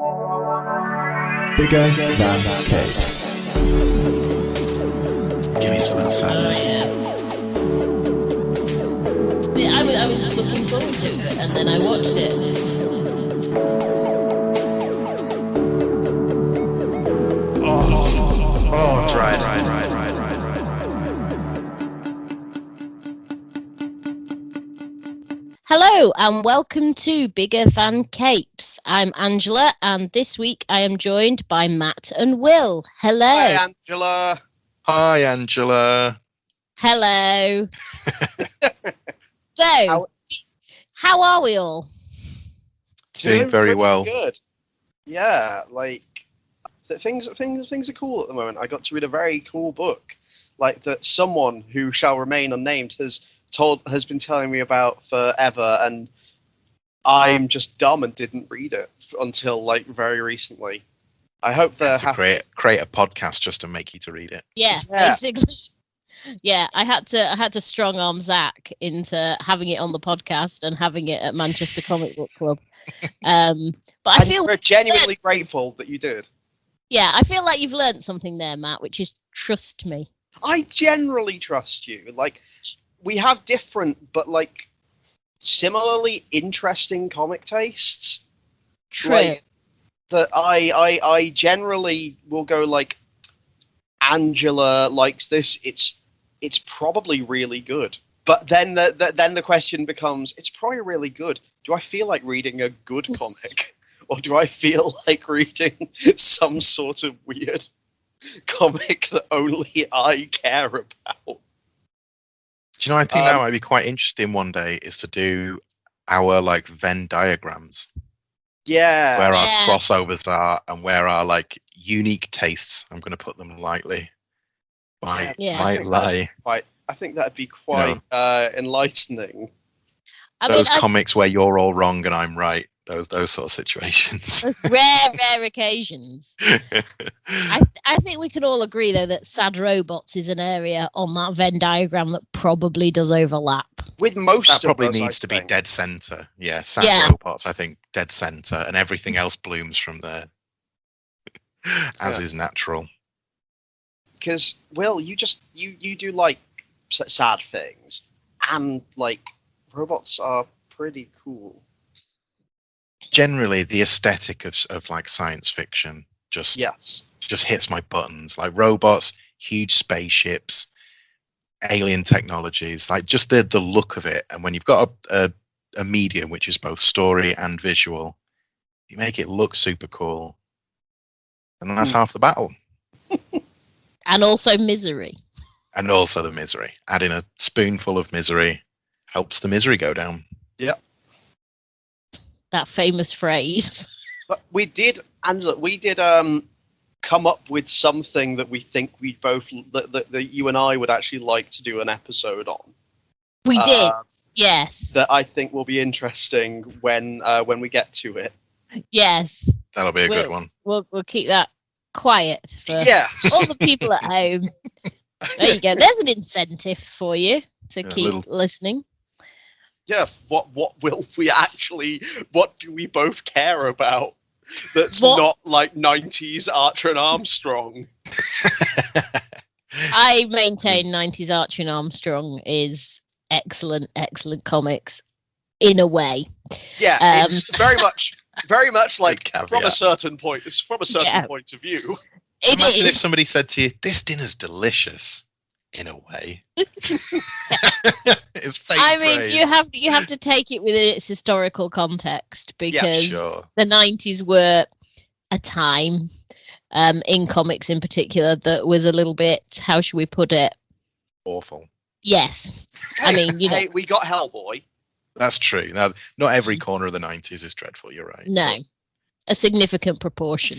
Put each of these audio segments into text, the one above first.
Bigger than capes. Give me some of that sadness. Yeah, I was looking forward to it, and then I watched it. Oh, dry. Hello and welcome to Bigger Than Capes. I'm Angela, and this week I am joined by Matt and Will. Hello. Hi, Angela. Hi, Angela. Hello. So, how are we all? Doing very pretty well. Good. Yeah, things are cool at the moment. I got to read a very cool book, that someone who shall remain unnamed has been telling me about forever, and I'm just dumb and didn't read it until very recently. I hope they're happy. Create a podcast just to make you to read it. Yeah, basically. Yeah, I had to strong arm Zach into having it on the podcast and having it at Manchester Comic Book Club. But I feel we're genuinely grateful that you did. Yeah, I feel like you've learned something there, Matt, which is trust me. I generally trust you. We have different but similarly interesting comic tastes. True. That I generally will go Angela likes this. It's probably really good. But then the question becomes, it's probably really good. Do I feel like reading a good comic, or do I feel like reading some sort of weird comic that only I care about? Do you know, I think that might be quite interesting one day, is to do our Venn diagrams. Yeah. Where our crossovers are and where our unique tastes, I'm going to put them lightly, might lie. I think that'd be quite enlightening. Those comics where you're all wrong and I'm right. Those sort of situations. Those rare occasions. I think we can all agree, though, that sad robots is an area on that Venn diagram that probably does overlap. With most that of probably us, needs to be dead center. Yeah, sad robots, I think, dead center, and everything else blooms from there, as is natural. Because, Will, you do sad things, and robots are pretty cool. Generally, the aesthetic of science fiction just hits my buttons. Robots, huge spaceships, alien technologies, just the look of it. And when you've got a medium which is both story and visual, you make it look super cool, and that's half the battle. And also misery. And also the misery. Adding a spoonful of misery helps the misery go down. Yeah. That famous phrase. But we did come up with something that we think we both that you and I would actually like to do an episode on. We did, yes. That I think will be interesting when we get to it. Yes. That'll be a good one. We'll keep that quiet for yes. all the people at home. There you go. There's an incentive for you to keep listening. Yeah, what do we both care about that's not 90s Archer and Armstrong? I maintain 90s Archer and Armstrong is excellent comics in a way. Yeah, it's very much from a certain point of view. Imagine if somebody said to you, "This dinner's delicious." In a way, it's fake praise. you have to take it within its historical context, because the 90s were a time in comics in particular that was a little bit, how should we put it? Awful. Yes. Hey, we got Hellboy. That's true. Now, not every corner of the 90s is dreadful. You're right. No, a significant proportion.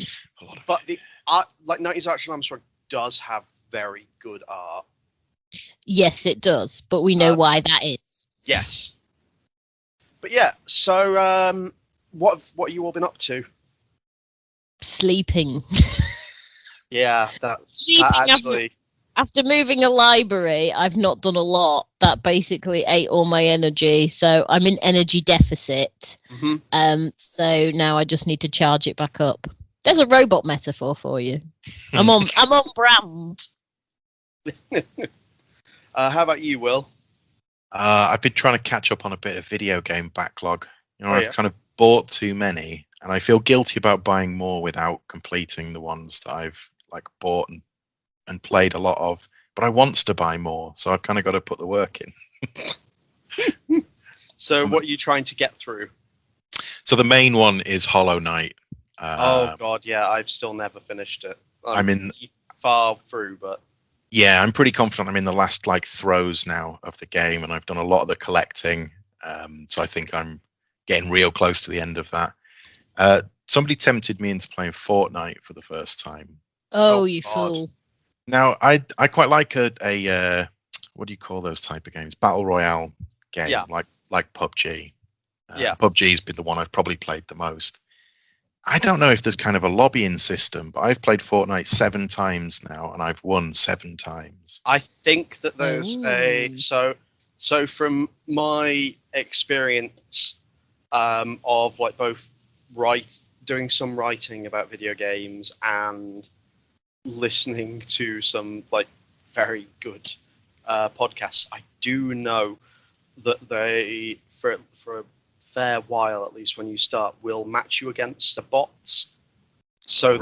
But the art, 90s Archer and Armstrong does have very good art. Yes, it does, but we know why that is. Yes. But yeah, so what have you all been up to? Sleeping. Yeah, that's Sleeping actually. after moving a library, I've not done a lot. That basically ate all my energy, so I'm in energy deficit. So now I just need to charge it back up. There's a robot metaphor for you. I'm on brand. How about you, Will? I've been trying to catch up on a bit of video game backlog. I've kind of bought too many, and I feel guilty about buying more without completing the ones that I've bought and played a lot of. But I want to buy more, so I've kind of got to put the work in. So what are you trying to get through? So the main one is Hollow Knight. Oh God, yeah, I've still never finished it. I'm in far through, but yeah, I'm pretty confident I'm in the last throes now of the game, and I've done a lot of the collecting. So I think I'm getting real close to the end of that. Somebody tempted me into playing Fortnite for the first time. Oh, you fool! Now I quite like a what do you call those type of games? Battle Royale game, like PUBG. PUBG's been the one I've probably played the most. I don't know if there's kind of a lobbying system, but I've played Fortnite 7 times now, and I've won 7 times. I think that there's so from my experience of both doing some writing about video games and listening to some very good podcasts, I do know that they for a fair while, at least when you start, will match you against the bots. So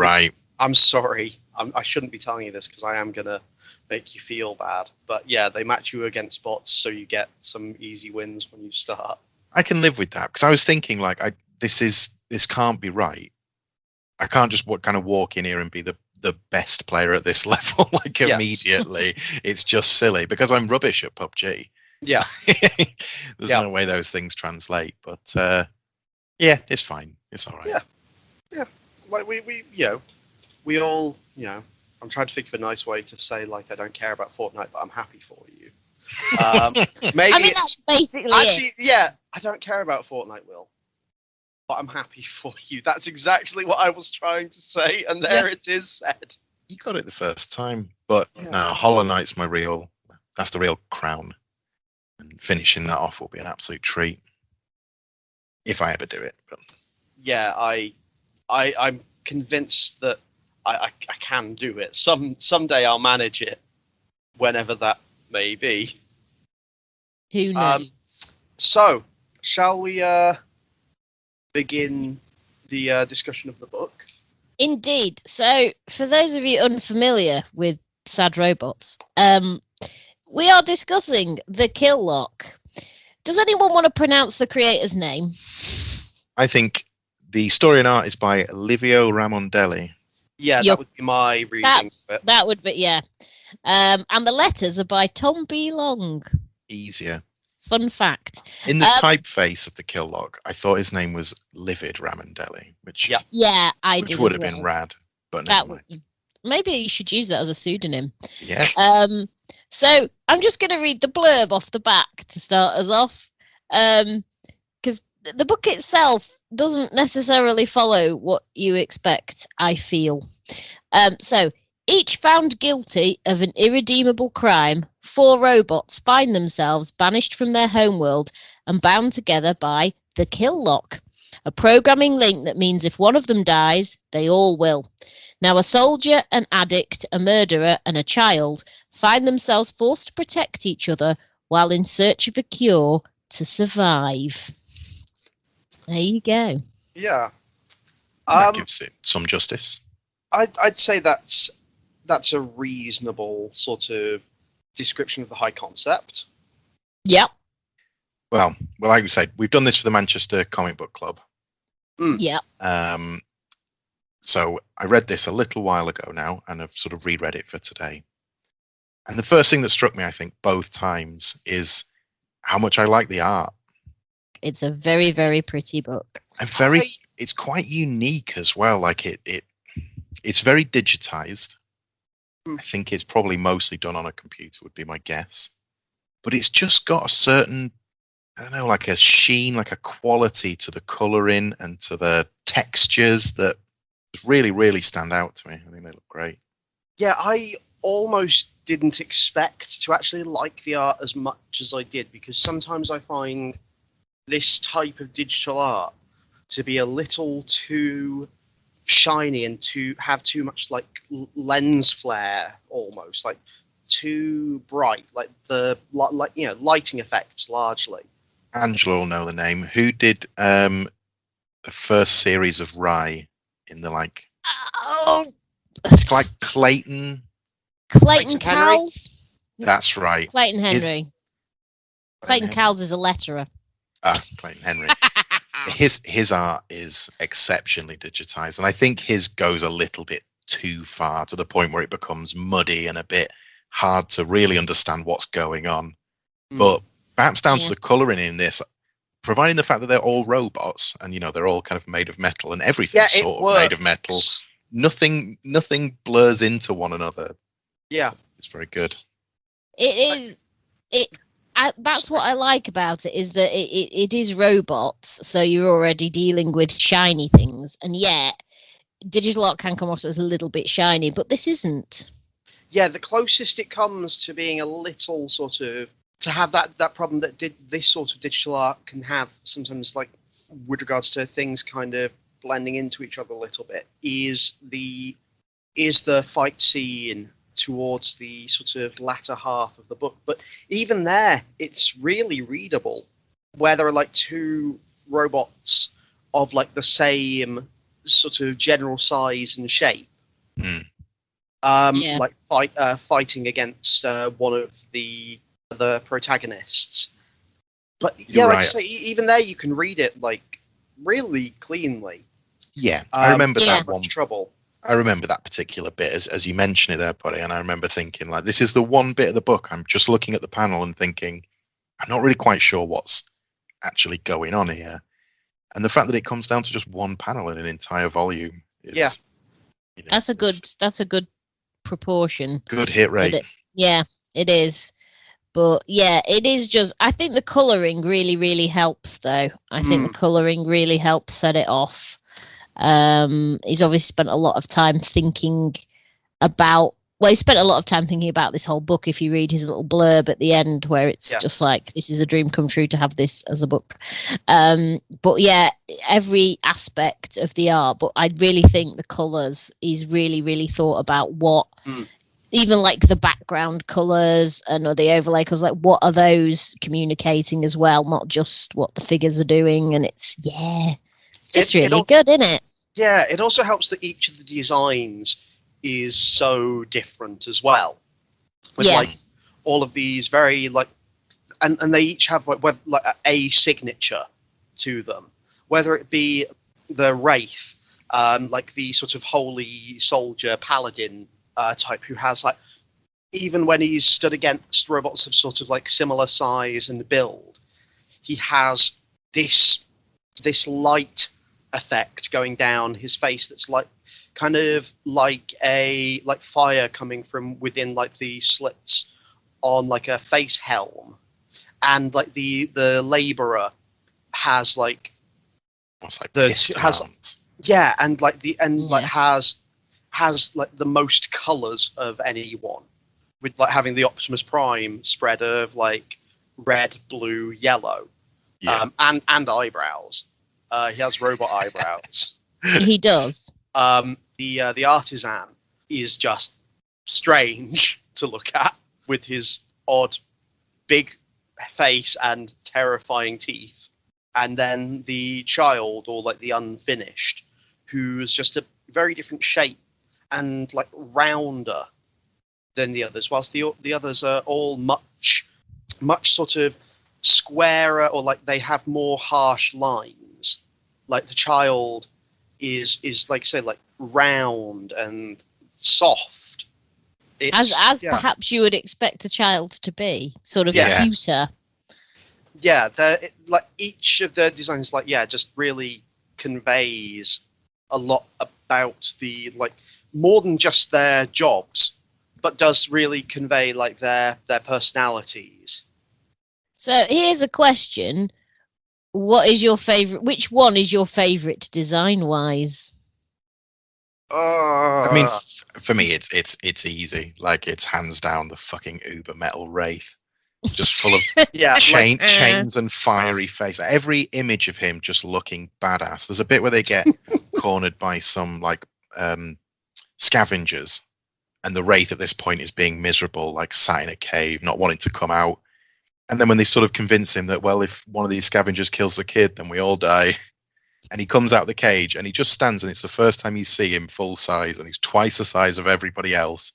I'm sorry, I shouldn't be telling you this because I am gonna make you feel bad, but yeah, they match you against bots, so you get some easy wins when you start. I can live with that, because I was thinking this can't be right. I can't just kind of walk in here and be the best player at this level immediately. It's just silly because I'm rubbish at PUBG. Yeah. There's no way those things translate, but yeah, it's fine. It's all right. Yeah. We all, I'm trying to think of a nice way to say I don't care about Fortnite, but I'm happy for you. Maybe that's basically it. Yeah, I don't care about Fortnite, Will, but I'm happy for you. That's exactly what I was trying to say, and there it is said. You got it the first time, but no, Hollow Knight's that's the real crown. And finishing that off will be an absolute treat if I ever do it. But yeah, I'm convinced that I can do it. Someday I'll manage it, whenever that may be. Who knows? So, shall we begin the discussion of the book? Indeed. So, for those of you unfamiliar with Sad Robots, we are discussing The Kill Lock. Does anyone want to pronounce the creator's name? I think the story and art is by Livio Ramondelli. Yeah, that would be my reading. That would be, yeah. And the letters are by Tom B. Long. Easier. Fun fact. In the typeface of The Kill Lock, I thought his name was Livid Ramondelli, which would have been rad, but maybe you should use that as a pseudonym. Yeah. So I'm just going to read the blurb off the back to start us off, because the book itself doesn't necessarily follow what you expect, I feel. So, each found guilty of an irredeemable crime, 4 robots find themselves banished from their homeworld and bound together by the Kill Lock, a programming link that means if one of them dies, they all will. Now, a soldier, an addict, a murderer, and a child find themselves forced to protect each other while in search of a cure to survive. There you go. Yeah. That gives it some justice. I'd say that's a reasonable sort of description of the high concept. Yep. Well, like we said, we've done this for the Manchester Comic Book Club. Yep. So I read this a little while ago now, and I've sort of reread it for today. And the first thing that struck me, I think, both times is how much I like the art. It's a very, very pretty book. And it's quite unique as well. Like it's very digitized. I think it's probably mostly done on a computer, would be my guess. But it's just got a certain, I don't know, like a sheen, like a quality to the coloring and to the textures that really, really stand out to me. I think they look great. Yeah, I almost didn't expect to actually like the art as much as I did, because sometimes I find this type of digital art to be a little too shiny and to have too much like lens flare, almost like too bright, like the lighting effects largely. Angela will know the name. Who did the first series of Rye in the like? Oh, it's like Clayton Cowles. That's right. Clayton Henry. Clayton Cowles is a letterer. Clayton Henry. His art is exceptionally digitized, and I think his goes a little bit too far, to the point where it becomes muddy and a bit hard to really understand what's going on. But perhaps down to the colouring in this, providing the fact that they're all robots and they're all kind of made of metal and everything's sort of made of metal. Nothing blurs into one another. Yeah, it's very good. It is. That's what I like about it, is that it is robots, so you're already dealing with shiny things, and yet digital art can come off as a little bit shiny, but this isn't. Yeah, the closest it comes to being a little sort of to have that problem that this sort of digital art can have sometimes, like with regards to things kind of blending into each other a little bit, is the fight scene towards the sort of latter half of the book. But even there, it's really readable, where there are like two robots of like the same sort of general size and shape, like fighting against one of the protagonists. But yeah, like I say, even there you can read it like really cleanly. Yeah, I remember that one. Trouble. I remember that particular bit as you mentioned it there, Buddy, and I remember thinking, like, this is the one bit of the book I'm just looking at the panel and thinking, I'm not really quite sure what's actually going on here. And the fact that it comes down to just one panel in an entire volume is, that's a good proportion. Good hit rate. It is. But yeah, it is just, I think the colouring really, really helps, though. I think the colouring really helps set it off. He's obviously spent a lot of time thinking about this whole book. If you read his little blurb at the end, where it's just like, this is a dream come true to have this as a book. But yeah, every aspect of the art, but I really think the colours, he's really, really thought about what even like the background colours and the overlay colours, like what are those communicating as well, not just what the figures are doing. And it's just really good, isn't it? Yeah, it also helps that each of the designs is so different as well. With like all of these very like, and they each have like a signature to them, whether it be the Wraith, like the sort of holy soldier paladin type, who has like, even when he's stood against robots of sort of like similar size and build, he has this light effect going down his face that's like kind of like fire coming from within like the slits on like a face helm, and like the laborer has like has like the most colors of anyone, with like having the Optimus Prime spread of like red, blue, yellow, and eyebrows. He has robot eyebrows. He does. The artisan is just strange to look at, with his odd big face and terrifying teeth. And then the child, or like the unfinished, who's just a very different shape and like rounder than the others, whilst the others are all much sort of squarer, or like they have more harsh lines. Like the child is like, say, like round and soft. As perhaps you would expect a child to be, sort of cuter. Yeah, like each of the designs, like just really conveys a lot about the, like, more than just their jobs, but does really convey like their personalities. So here's a question: what is your favorite? Which one is your favorite design wise? I mean, For me, it's easy. Like, it's hands down the fucking uber metal wraith, just full of chains and fiery face. Every image of him just looking badass. There's a bit where they get cornered by some like scavengers, and the wraith at this point is being miserable, like sat in a cave, not wanting to come out. And then when they sort of convince him that, well, if one of these scavengers kills the kid, then we all die. And he comes out of the cage and he just stands, and it's the first time you see him full size, and he's twice the size of everybody else.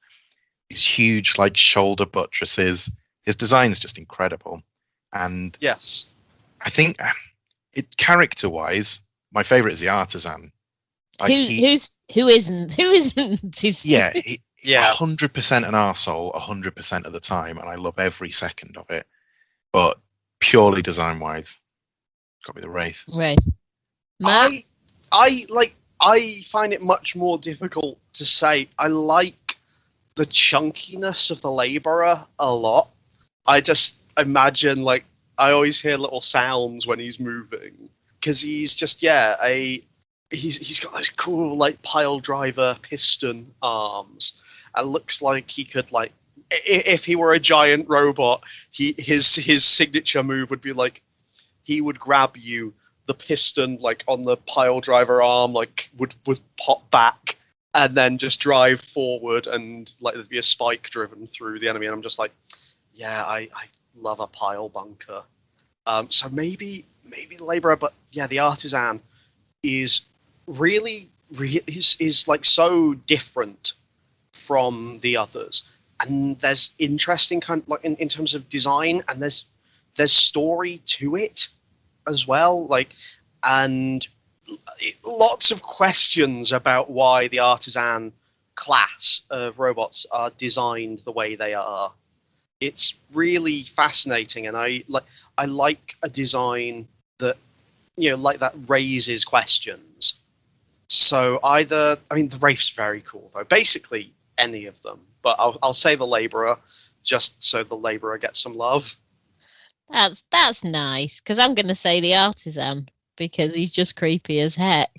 These huge, like, shoulder buttresses. His design's just incredible. And yes, I think character-wise, my favorite is the artisan. Like who isn't? 100% an arsehole 100% of the time, and I love every second of it. But purely design-wise, got to be the Wraith. Matt? I find it much more difficult to say. I like the chunkiness of the Labourer a lot. I just imagine, like, I always hear little sounds when he's moving, because he's just he's got those cool, like, pile driver piston arms, and looks like he could, like, if he were a giant robot, his signature move would be like, he would grab you, the piston, like, on the pile driver arm, like, would pop back and then just drive forward, and, like, there'd be a spike driven through the enemy. And I'm just like, yeah, I love a pile bunker. So maybe the Labourer, but yeah, the Artisan is really is like so different from the others, and there's interesting kind of, like, in terms of design, and there's story to it as well, like, and lots of questions about why the Artisan class of robots are designed the way they are. It's really fascinating, and I like a design that, you know, like, that raises questions. So the Wraith's very cool though. Basically any of them, but I'll say the Labourer, just so the Labourer gets some love. That's nice, because I'm going to say the Artisan, because he's just creepy as heck.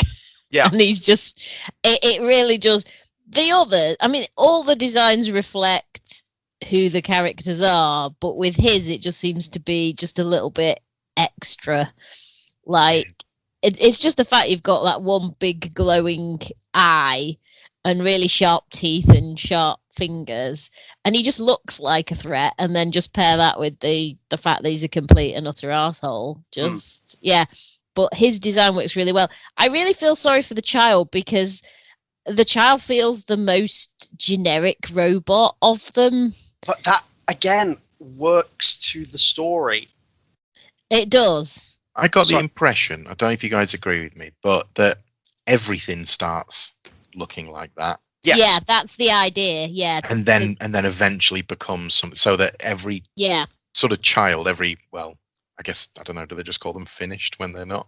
Yeah. And he's just, it really just, the other, I mean, all the designs reflect who the characters are, but with his, it just seems to be just a little bit extra. Like, it's just the fact you've got that one big glowing eye and really sharp teeth and sharp fingers, and he just looks like a threat, and then just pair that with the fact that he's a complete and utter arsehole. Yeah, but his design works really well. I really feel sorry for the child, because the child feels the most generic robot of them. But that, again, works to the story. It does. I got the impression, I don't know if you guys agree with me, but that everything starts looking like that. Yes. Yeah, that's the idea. Yeah, and then eventually becomes something, so that every sort of child, well, I guess, I don't know, do they just call them finished when they're not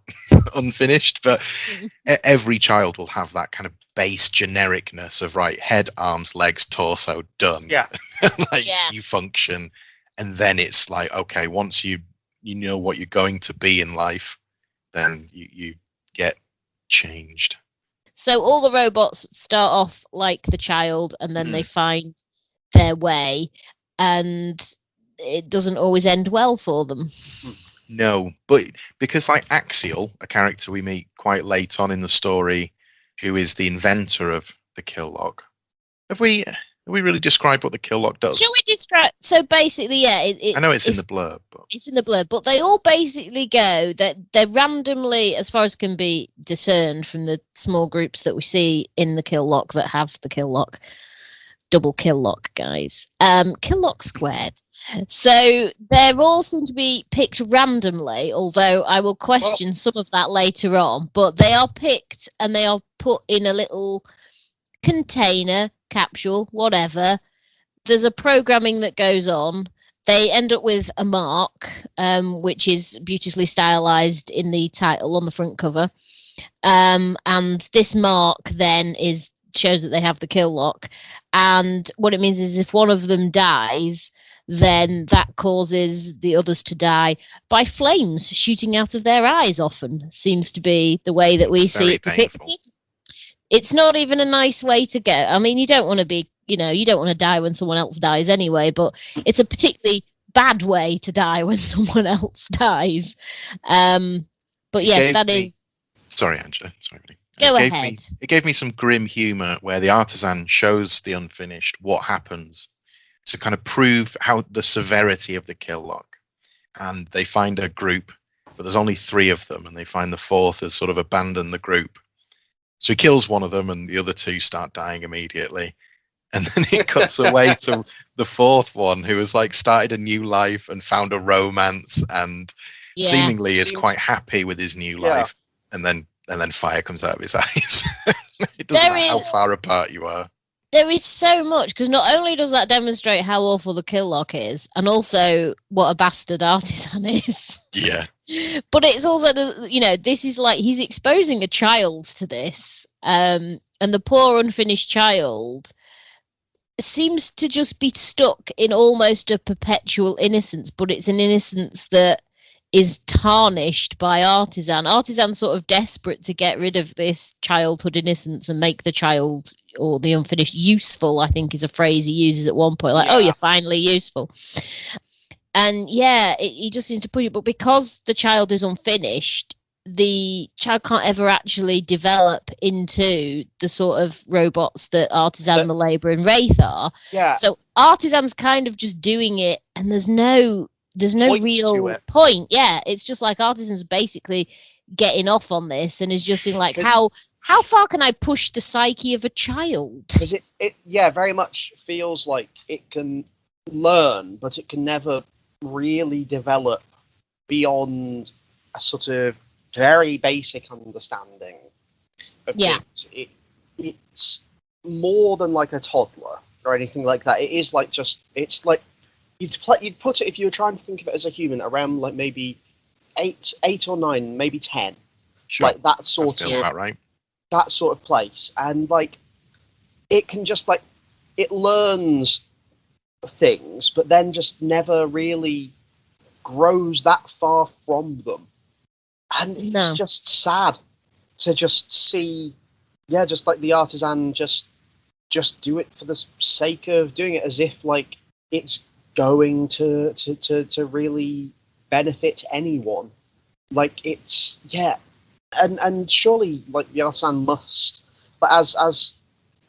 unfinished? But every child will have that kind of base genericness of, right, head, arms, legs, torso, done. Yeah. You function, and then it's like, okay, once you know what you're going to be in life, then you get changed. So all the robots start off like the child, and then they find their way, and it doesn't always end well for them. No, but because, like, Axial, a character we meet quite late on in the story, who is the inventor of the kill lock, have we really described what the kill lock does? Shall we describe? So basically, yeah, I know it's in the blurb, but it's in the blurb, but they all basically go that they're randomly, as far as can be discerned from the small groups that we see in the kill lock that have the kill lock. Double kill lock, guys. Kill lock squared. So they're all seem to be picked randomly, although I will question some of that later on. But they are picked, and they are put in a little container, capsule, whatever. There's a programming that goes on. They end up with a mark, which is beautifully stylized in the title on the front cover. And this mark then shows that they have the kill lock, and what it means is if one of them dies, then that causes the others to die by flames shooting out of their eyes. Often seems to be the way that we see it depicted. It's not even a nice way to go. I mean, you don't want to be, you don't want to die when someone else dies anyway, but it's a particularly bad way to die when someone else dies. But yes, that is... Sorry, Angela. Sorry. Go ahead. It gave me some grim humour where the artisan shows the unfinished what happens to kind of prove how the severity of the kill lock. And they find a group, but there's only 3 of them, and they find the 4th has sort of abandoned the group. So he kills one of them, and the other 2 start dying immediately. And then it cuts away to the 4th one, who has like started a new life and found a romance, and seemingly is quite happy with his new life. And then fire comes out of his eyes. It doesn't matter how far apart you are. There is so much, because not only does that demonstrate how awful the kill lock is, and also what a bastard artisan is. Yeah. But it's also, this is like, he's exposing a child to this, and the poor unfinished child seems to just be stuck in almost a perpetual innocence, but it's an innocence that is tarnished by Artisan. Artisan's sort of desperate to get rid of this childhood innocence and make the child, or the unfinished, useful, I think is a phrase he uses at one point, like, oh, you're finally useful. And he just seems to push it, but because the child is unfinished, the child can't ever actually develop into the sort of robots that Artisan, the Labourer, and Wraith are. Yeah. So Artisan's kind of just doing it, and there's no real point. Yeah, it's just like Artisan's basically getting off on this, and is just in like, how far can I push the psyche of a child? Because it very much feels like it can learn, but it can never really develop beyond a sort of very basic understanding of things. It's more than like a toddler or anything like that. It is like it's like you'd put it, if you were trying to think of it as a human, around like maybe 8 or 9, maybe 10. Sure. Like that sort of about right. That sort of place. And like it can just like, it learns things, but then just never really grows that far from them. And it's just sad to just see, just like the Artisan just do it for the sake of doing it, as if like it's going to really benefit anyone. Like it's and surely like the Artisan must, but as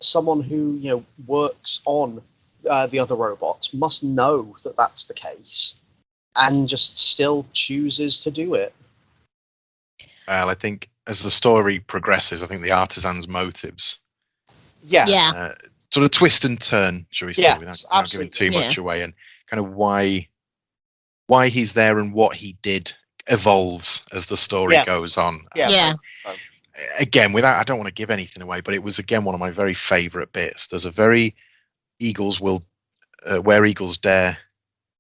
someone who works on the other robots, must know that that's the case, and just still chooses to do it. Well, I think as the story progresses, I think the Artisan's motives sort of twist and turn, shall we say, without giving too much away, and kind of why he's there and what he did evolves as the story goes on. Again, I don't want to give anything away, but it was again one of my very favourite bits. There's a very where Eagles Dare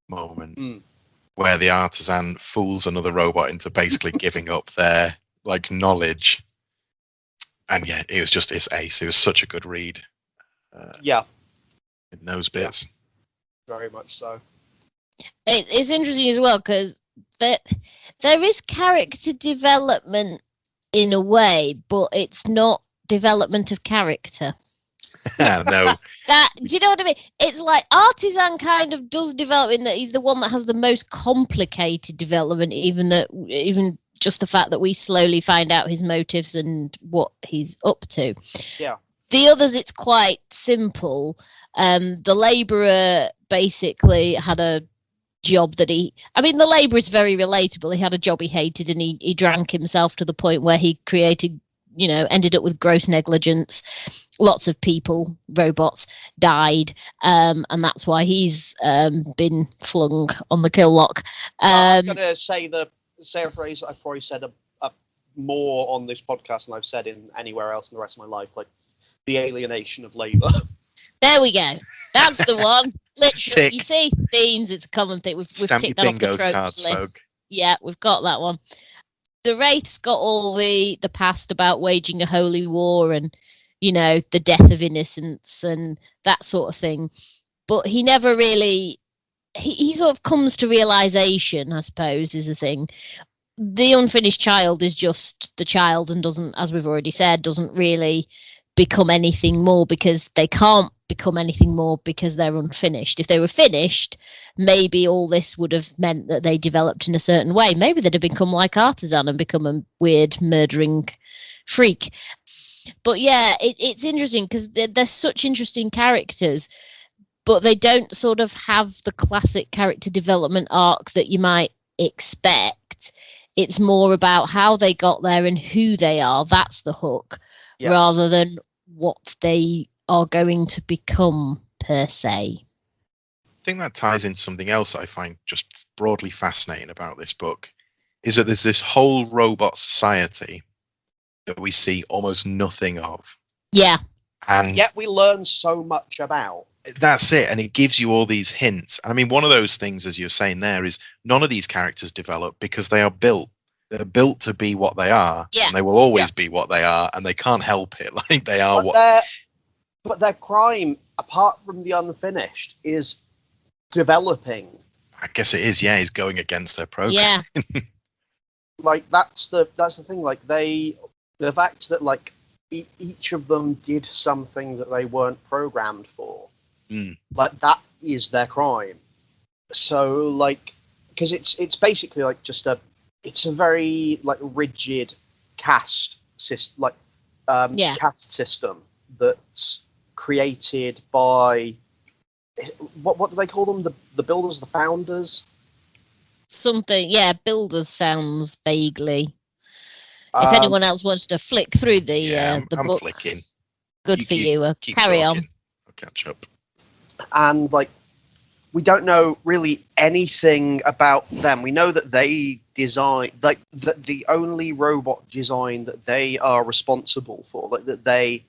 moment where the Artisan fools another robot into basically giving up their like knowledge, and it's ace. It was such a good read. In those bits, very much so. It's interesting as well, because there is character development in a way, but it's not development of character. No. Do you know what I mean? It's like Artisan kind of does develop in that he's the one that has the most complicated development, even just the fact that we slowly find out his motives and what he's up to. Yeah. The others, it's quite simple. The Labourer basically had a job that the Labourer is very relatable. He had a job he hated, and he drank himself to the point where he created, ended up with gross negligence. Lots of people, robots, died, and that's why he's been flung on the kill lock. I'm going to say a phrase I've probably said more on this podcast than I've said in anywhere else in the rest of my life, like the alienation of labour. There we go. That's the one. Literally, Tick. You see, themes. It's a common thing. We've ticked that off the tropes list. Folk. Yeah, we've got that one. The Wraith's got all the past about waging a holy war and, the death of innocence and that sort of thing. But he never really... He sort of comes to realisation, I suppose, is the thing. The unfinished child is just the child and doesn't, as we've already said, doesn't really become anything more, because they can't become anything more because they're unfinished. If they were finished, maybe all this would have meant that they developed in a certain way. Maybe they'd have become like Artisan and become a weird murdering freak. But yeah, it's interesting because they're such interesting characters, but they don't sort of have the classic character development arc that you might expect. It's more about how they got there and who they are. That's the hook, yes, rather than what they are going to become per se. I think that ties into something else I find just broadly fascinating about this book, is that there's this whole robot society that we see almost nothing of. Yeah. And yet we learn so much about. That's it. And it gives you all these hints. I mean, one of those things, as you're saying there, is none of these characters develop because they are built. They're built to be what they are. Yeah. And they will always be what they are. And they can't help it. Like, they are But their crime, apart from the unfinished, is developing. I guess it is, yeah. Is going against their program. Yeah. Like, that's the thing. Like, the fact that, like, each of them did something that they weren't programmed for. Like, that is their crime. So, like, because it's basically like just it's a very, like, rigid caste system, like caste system that's created by what do they call them? The builders, the founders. Something, yeah. Builders sounds vaguely. If anyone else wants to flick through the book, flicking. Good for you. Carry talking. on. I'll catch up. And, like, we don't know really anything about them. We know that they designed, like, the only robot design that they are responsible for, like, that they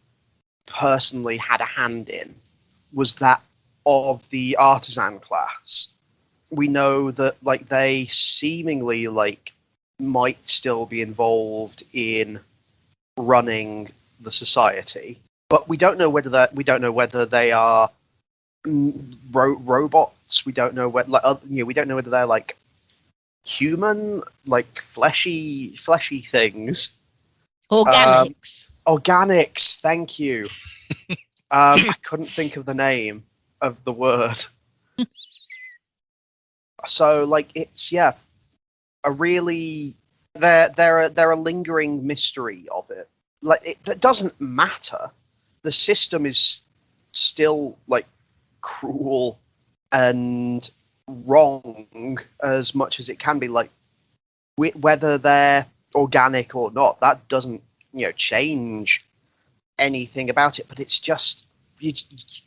personally had a hand in, was that of the Artisan class. We know that, like, they seemingly, like, might still be involved in running the society, but we don't know whether they are robots. We don't know whether, like, we don't know whether they're, like, human, like, fleshy things. Organics. Thank you. I couldn't think of the name of the word. So, like, it's a really they're a lingering mystery of it. Like, that doesn't matter. The system is still, like, cruel and wrong as much as it can be. Like, whether they're organic or not, that doesn't change anything about it. But it's just you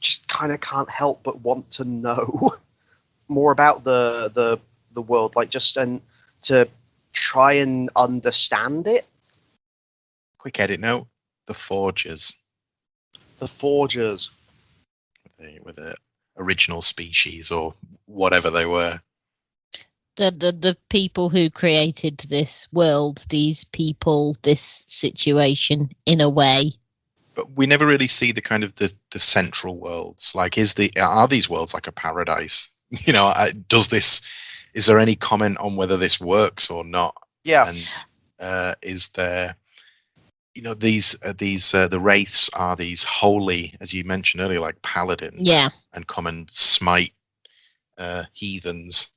just kind of can't help but want to know more about the world, like, just and to try and understand it. Quick edit note: the Forgers. The Forgers. With the original species or whatever they were. The people who created this world, these people, this situation, in a way. But we never really see the kind of the central worlds. Like, are these worlds like a paradise? Is there any comment on whether this works or not? Yeah. And is there, the wraiths are these holy, as you mentioned earlier, like paladins. Yeah. And come and smite heathens.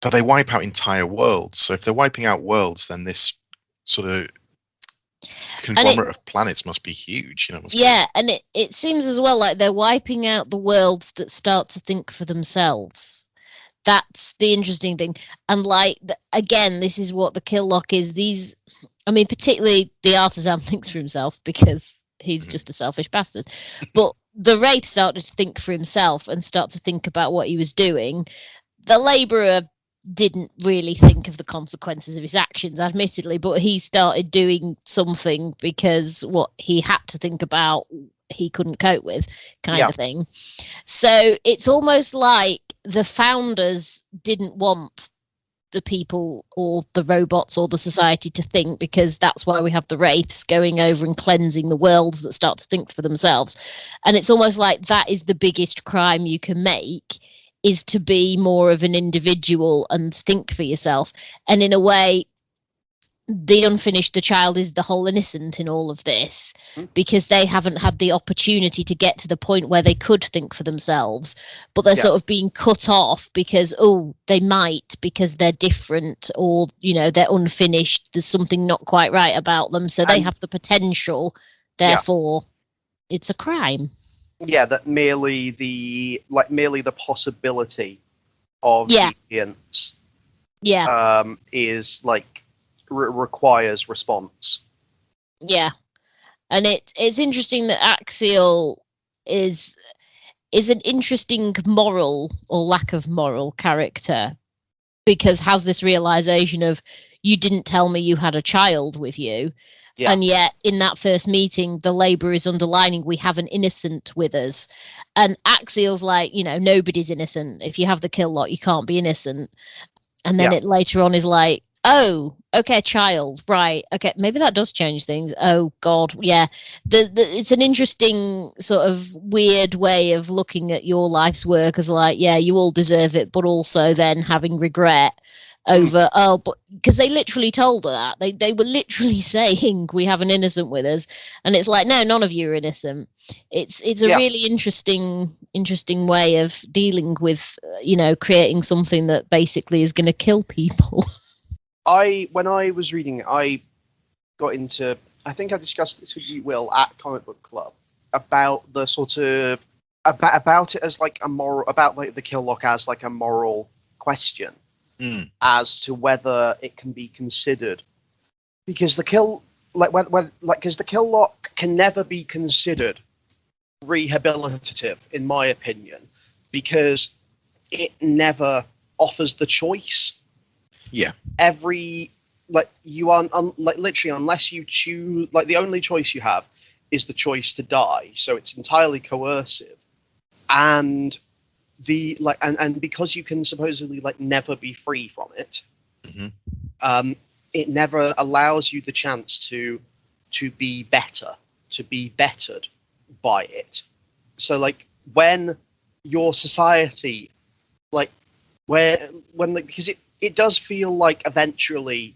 But they wipe out entire worlds. So if they're wiping out worlds, then this sort of conglomerate of planets must be huge. And it seems as well like they're wiping out the worlds that start to think for themselves. That's the interesting thing. And, like, again, this is what the kill lock is. Particularly the Artisan thinks for himself because he's just a selfish bastard. But the Wraith started to think for himself and start to think about what he was doing. The Labourer didn't really think of the consequences of his actions, admittedly, but he started doing something because what he had to think about he couldn't cope with, kind of thing. So it's almost like the founders didn't want the people or the robots or the society to think, because that's why we have the wraiths going over and cleansing the worlds that start to think for themselves. And it's almost like that is the biggest crime you can make, is to be more of an individual and think for yourself. And in a way, the unfinished, the child is the whole innocent in all of this, because they haven't had the opportunity to get to the point where they could think for themselves, but they're sort of being cut off because they might, because they're different, or they're unfinished, there's something not quite right about them, so they have the potential, therefore it's a crime. That merely the possibility of deviance is like requires response. And it's interesting that Axial is an interesting moral or lack of moral character, because has this realization of, you didn't tell me you had a child with you, and yet in that first meeting the Labour is underlining we have an innocent with us, and Axial's like, nobody's innocent. If you have the kill lot, you can't be innocent. And then it later on is like, oh, okay, child, right, okay, maybe that does change things. Oh God, it's an interesting sort of weird way of looking at your life's work, as like, you all deserve it, but also then having regret over but because they literally told her that they were literally saying we have an innocent with us, and it's like, no, none of you are innocent. It's a really interesting way of dealing with creating something that basically is going to kill people. When I was reading it, I got into, I think I discussed this with you, Will, at Comic Book Club, about the sort of about it as like a moral, about like the kill lock as like a moral question as to whether it can be considered, because the kill because the kill lock can never be considered rehabilitative, in my opinion, because it never offers the choice. Every you are literally, unless you choose, the only choice you have is the choice to die, so it's entirely coercive, and and because you can supposedly never be free from it, it never allows you the chance to be better, to be bettered by it. So when your society because it does feel like eventually,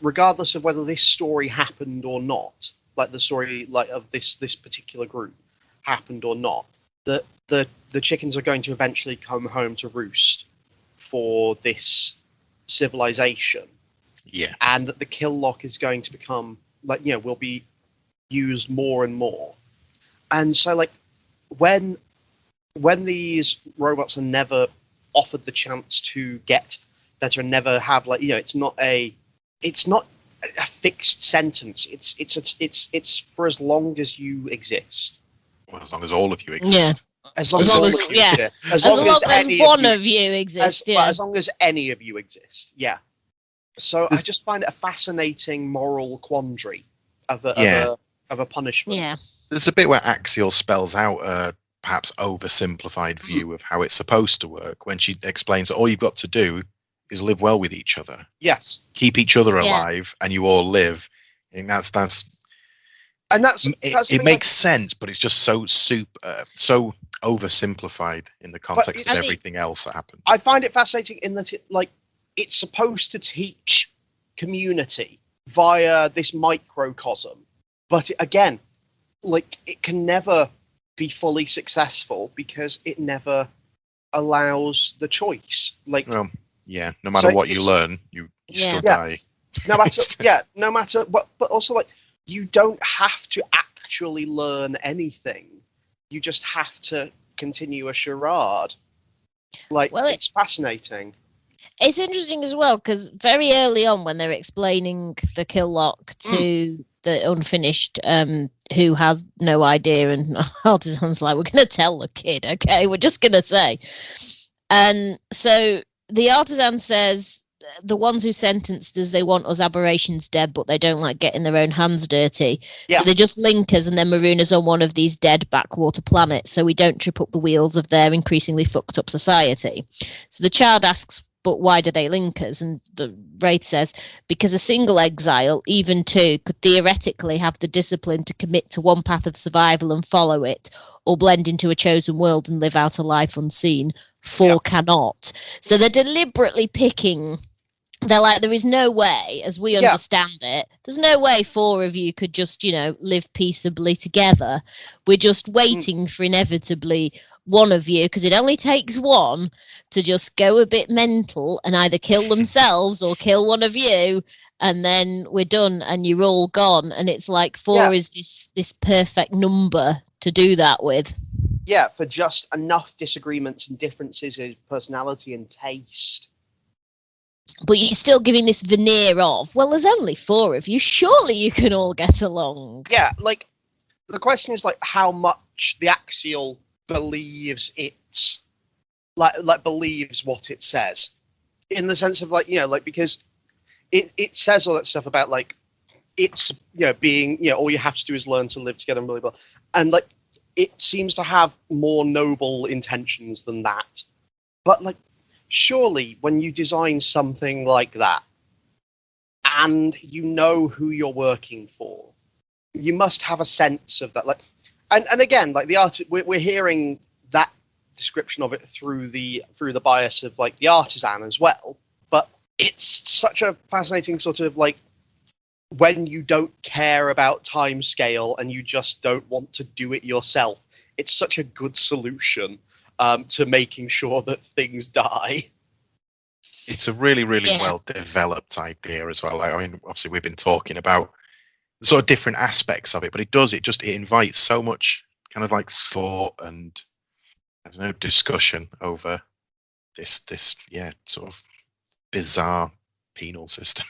regardless of whether this story happened or not, the story of this particular group happened or not, that the chickens are going to eventually come home to roost for this civilization. And that the kill lock is going to become will be used more and more. And so when these robots are never offered the chance to get better and never have it's not a fixed sentence. It's for as long as you exist. Well, as long as all of you exist. As long as one of you exists. As long as any of you exist. So I just find it a fascinating moral quandary of a punishment. There's a bit where Axial spells out a perhaps oversimplified view of how it's supposed to work, when she explains that all you've got to do is live well with each other. Keep each other alive, and you all live. And it makes sense, but it's just so so oversimplified in the context of everything else that happened. I find it fascinating in that it's supposed to teach community via this microcosm, but again, it can never be fully successful because it never allows the choice. No matter what you learn, you still die. No matter what, but also you don't have to actually learn anything. You just have to continue a charade. It's fascinating. It's interesting as well, because very early on, when they're explaining the kill lock to the unfinished, who has no idea, and Artisan's like, we're going to tell the kid, okay? We're just going to say. And so the Artisan says, the ones who sentenced us, they want us aberrations dead, but they don't like getting their own hands dirty. So they just link us and then maroon us on one of these dead backwater planets, so we don't trip up the wheels of their increasingly fucked up society. So the child asks, but why do they link us? And the Wraith says, because a single exile, even two, could theoretically have the discipline to commit to one path of survival and follow it, or blend into a chosen world and live out a life unseen. Four cannot. So they're deliberately picking they're like, there is no way, as we understand it, there's no way 4 of you could just, live peaceably together. We're just waiting for inevitably one of you, because it only takes one to just go a bit mental and either kill themselves or kill one of you, and then we're done and you're all gone. And it's like 4 is this perfect number to do that with. Yeah, for just enough disagreements and differences in personality and taste. But you're still giving this veneer of, well, there's only 4 of you. Surely you can all get along. Yeah, like, the question is, like, how much the Axial believes it's, like believes what it says. In the sense of, like, because it says all that stuff about, like, it's, being, all you have to do is learn to live together and blah, blah, blah. And, like, it seems to have more noble intentions than that. But, like, surely when you design something like that and you know who you're working for, you must have a sense of that. Like, and again, like the art, we're hearing that description of it through the bias of like the artisan as well. But it's such a fascinating sort of like when you don't care about time scale and you just don't want to do it yourself. It's such a good solution to making sure that things die. It's a really, really well developed idea as well. Like, I mean, obviously we've been talking about sort of different aspects of it, but it invites so much kind of like thought and I don't know, discussion over this sort of bizarre penal system.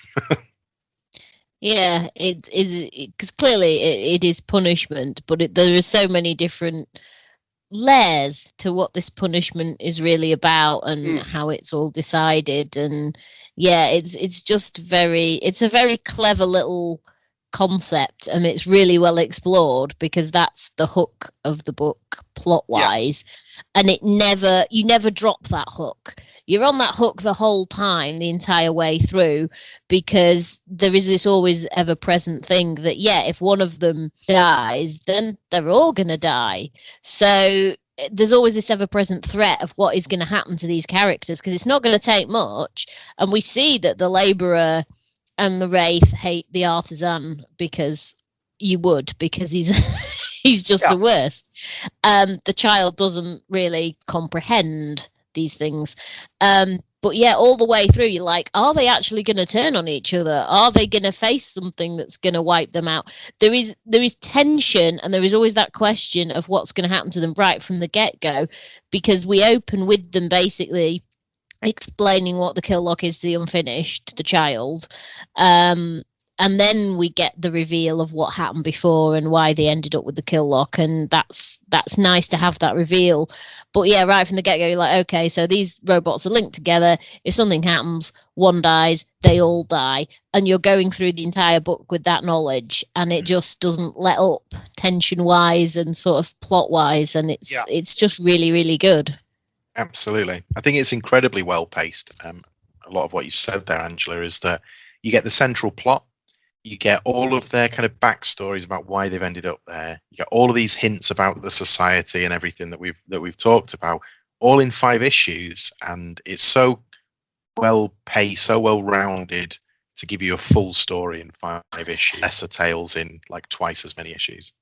Yeah, it is, because clearly it is punishment, but there are so many different layers to what this punishment is really about and how it's all decided. And it's just it's a very clever little concept, and it's really well explored because that's the hook of the book plot wise, and you never drop that hook. You're on that hook the whole time, the entire way through, because there is this always ever present thing that if one of them dies, then they're all gonna die. So there's always this ever present threat of what is going to happen to these characters, because it's not going to take much. And we see that the labourer and the wraith hate the artisan because he's just the worst. The child doesn't really comprehend these things. But all the way through, you're like, are they actually going to turn on each other? Are they going to face something that's going to wipe them out? There is tension, and there is always that question of what's going to happen to them right from the get-go, because we open with them basically explaining what the kill lock is to the unfinished, the child, and then we get the reveal of what happened before and why they ended up with the kill lock, and that's nice to have that reveal. But right from the get-go, you're like, okay, so these robots are linked together. If something happens, one dies, they all die, and you're going through the entire book with that knowledge, and it just doesn't let up tension-wise and sort of plot-wise, and it's just really, really good. Absolutely. I think it's incredibly well paced. A lot of what you said there, Angela, is that you get the central plot, you get all of their kind of backstories about why they've ended up there, you get all of these hints about the society and everything that we've talked about, all in 5 issues, and it's so well paced, so well rounded to give you a full story in 5 issues, lesser tales in like twice as many issues.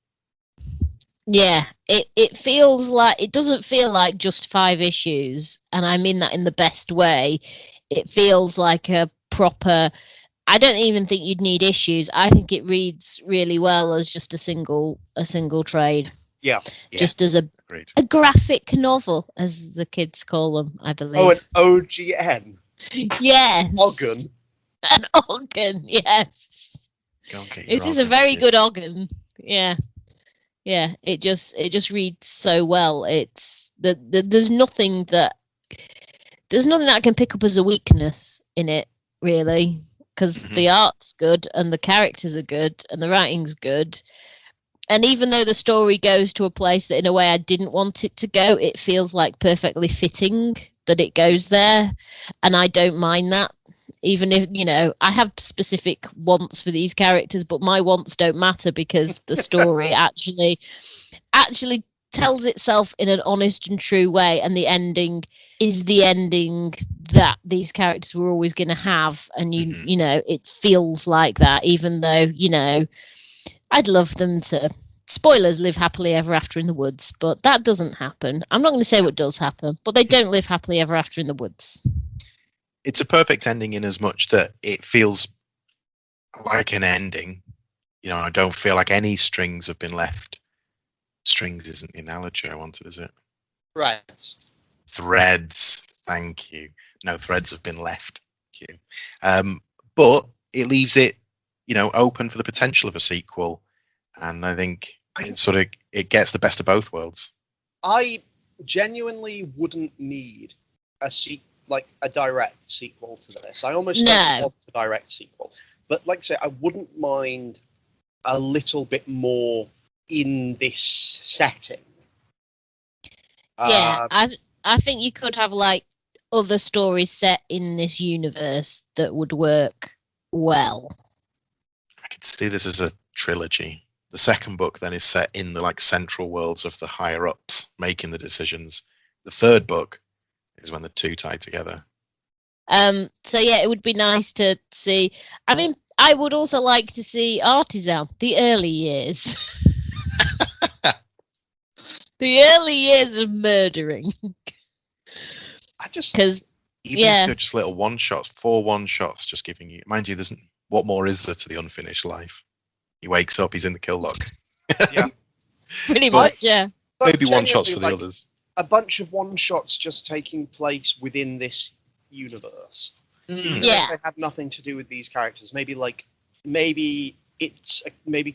Yeah, it feels like, it doesn't feel like just 5 issues, and I mean that in the best way. It feels like a proper, I don't even think you'd need issues. I think it reads really well as just a single trade. Yeah. Just as a graphic novel, as the kids call them, I believe. Oh, an OGN. Yes. Organ. An organ, yes. It is a very good organ. Yeah. Yeah, it just reads so well. It's there's nothing that I can pick up as a weakness in it, really, because the art's good and the characters are good and the writing's good. And even though the story goes to a place that in a way I didn't want it to go, it feels like perfectly fitting that it goes there, and I don't mind that. Even if, I have specific wants for these characters, but my wants don't matter because the story actually tells itself in an honest and true way, and the ending is the ending that these characters were always going to have, and you know, it feels like that, even though, you know, I'd love them to, spoilers, live happily ever after in the woods, but that doesn't happen. I'm not going to say what does happen, but they don't live happily ever after in the woods. It's a perfect ending in as much that it feels like an ending. You know, I don't feel like any strings have been left. Strings isn't the analogy I wanted, is it? Threads. Threads. Thank you. No, threads have been left. Thank you. But it leaves it, you know, open for the potential of a sequel, and I think it gets the best of both worlds. I genuinely wouldn't need a direct sequel to this. I almost don't want a direct sequel, but like I say, I wouldn't mind a little bit more in this setting. Yeah, I think you could have like other stories set in this universe that would work well. I could see this as a trilogy. The second book then is set in the like central worlds of the higher ups making the decisions. The third book is when the two tie together. So yeah, it would be nice to see. I mean, I would also like to see Artisan, the early years. The early years of murdering. Because if they're just little one shots, 4 1-shots, just giving you. Mind you, what more is there to the unfinished life? He wakes up, he's in the kill lock. Yeah, pretty much. Yeah, maybe 1-shots for the others. A bunch of 1-shots just taking place within this universe. Even if they have nothing to do with these characters. Maybe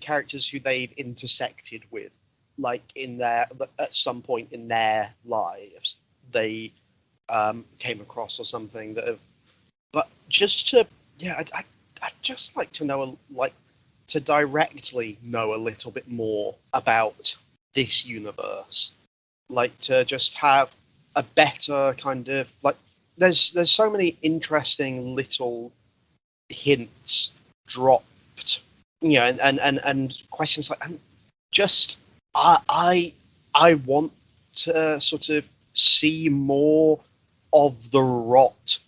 characters who they've intersected with, like at some point in their lives, they came across or something that have. But just to I'd just like to know to directly know a little bit more about this universe, like to just have a better kind of like. There's so many interesting little hints dropped, you know, and questions like, and just I want to sort of see more of the rot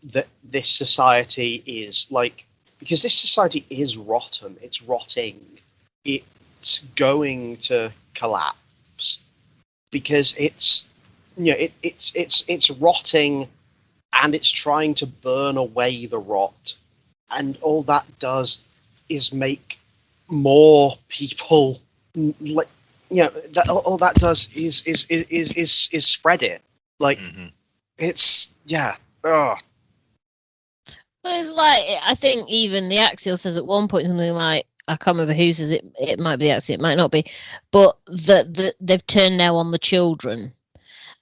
that this society is like, because this society is rotten. It's rotting. It's going to collapse because it's, you know, it's rotting. And it's trying to burn away the rot, and all that does is make more people like, you know, all that does is spread it. Like it's Well, it's like, I think even the Axial says at one point something like, I can't remember who says it. It might be the Axial, it might not be, but they've turned now on the children.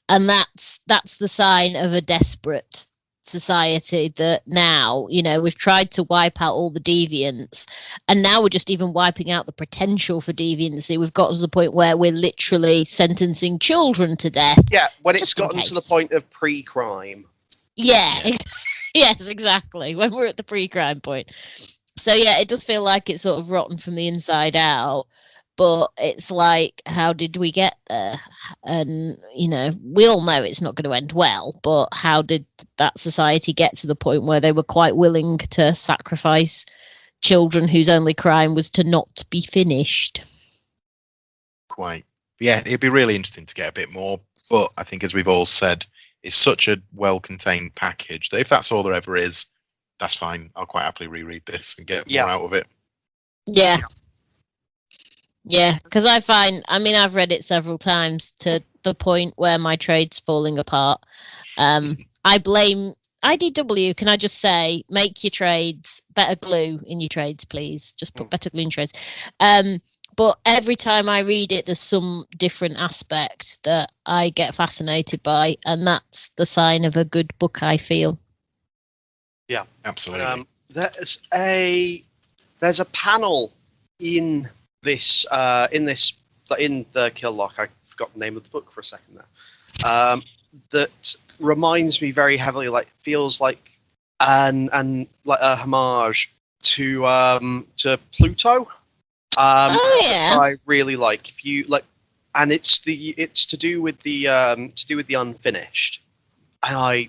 And that's the sign of a desperate society that now, you know, we've tried to wipe out all the deviants, and now we're just even wiping out the potential for deviancy. We've got to the point where we're literally sentencing children to death. Yeah, when it's gotten to the point of pre-crime. Yeah. Yes, exactly. When we're at the pre-crime point. So yeah, it does feel like it's sort of rotten from the inside out. But it's like, how did we get there? And, you know, we all know it's not going to end well, but how did that society get to the point where they were quite willing to sacrifice children whose only crime was to not be finished? Quite. Yeah, it'd be really interesting to get a bit more. But I think, as we've all said, it's such a well-contained package that if that's all there ever is, that's fine. I'll quite happily reread this and get more out of it. Yeah. Yeah, because I've read it several times to the point where my trade's falling apart. I blame IDW. Can I just say, make your trades, better glue in your trades, please. Just put better glue in trades. But every time I read it, there's some different aspect that I get fascinated by, and that's the sign of a good book, I feel. Yeah, absolutely. There's a panel in this in the Kill Lock. I forgot the name of the book for a second there. That reminds me very heavily, like feels like and like a homage to Pluto. I really like. If you like, and it's to do with the unfinished, and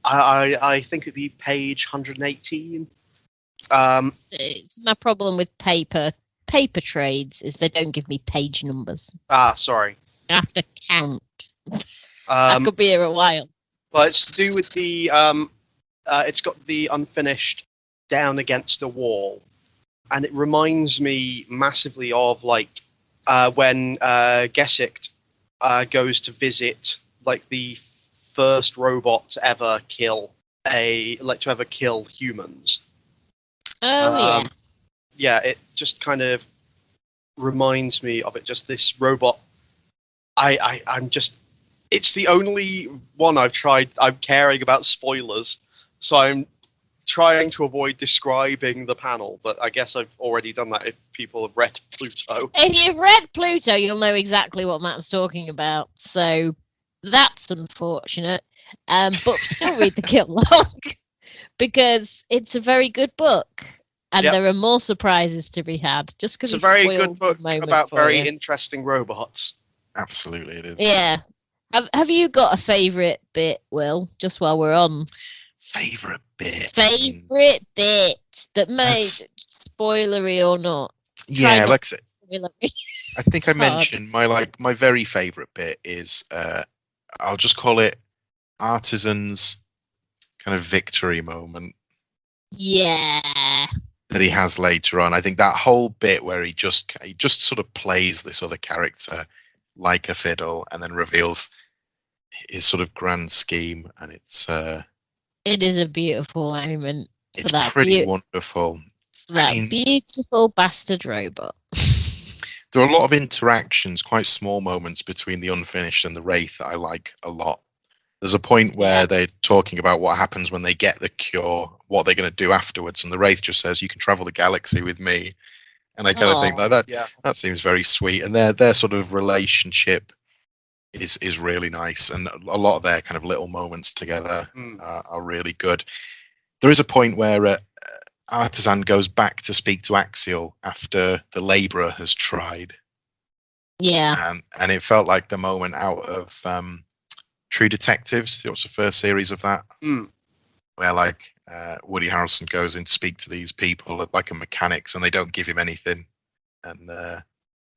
I think it'd be page 118. It's my problem with paper trades is they don't give me page numbers. Sorry. I have to count. I could be here a while. Well, it's to do with the it's got the unfinished down against the wall, and it reminds me massively of like when Gesicht goes to visit like the first robot to ever kill humans. Oh yeah, it just kind of reminds me of it. Just this robot. I'm just. It's the only one I've tried. I'm caring about spoilers, so I'm trying to avoid describing the panel. But I guess I've already done that if people have read Pluto. If you've read Pluto, you'll know exactly what Matt's talking about. So that's unfortunate. But still read the Kill Log because it's a very good book. And there are more surprises to be had. Just because it's a very good book about very interesting robots. Absolutely, it is. Yeah. Have you got a favourite bit, Will? Just while we're on. Favourite bit. Favourite bit that made spoilery or not. Yeah, like I think I mentioned my very favourite bit is I'll just call it Artisan's kind of victory moment. Yeah. That he has later on. I think that whole bit where he just sort of plays this other character like a fiddle and then reveals his sort of grand scheme, and it is a beautiful moment. It's pretty wonderful. Beautiful bastard robot. There are a lot of interactions, quite small moments between the Unfinished and the Wraith that I like a lot. There's a point where they're talking about what happens when they get the cure, what they're going to do afterwards, and the Wraith just says, "You can travel the galaxy with me." And I kind of think like that. Yeah. That seems very sweet, and their sort of relationship is really nice, and a lot of their kind of little moments together are really good. There is a point where Artisan goes back to speak to Axial after the Labourer has tried. Yeah, and it felt like the moment out of True Detectives. It was the first series of that, where like Woody Harrelson goes in to speak to these people like a mechanics, and they don't give him anything, and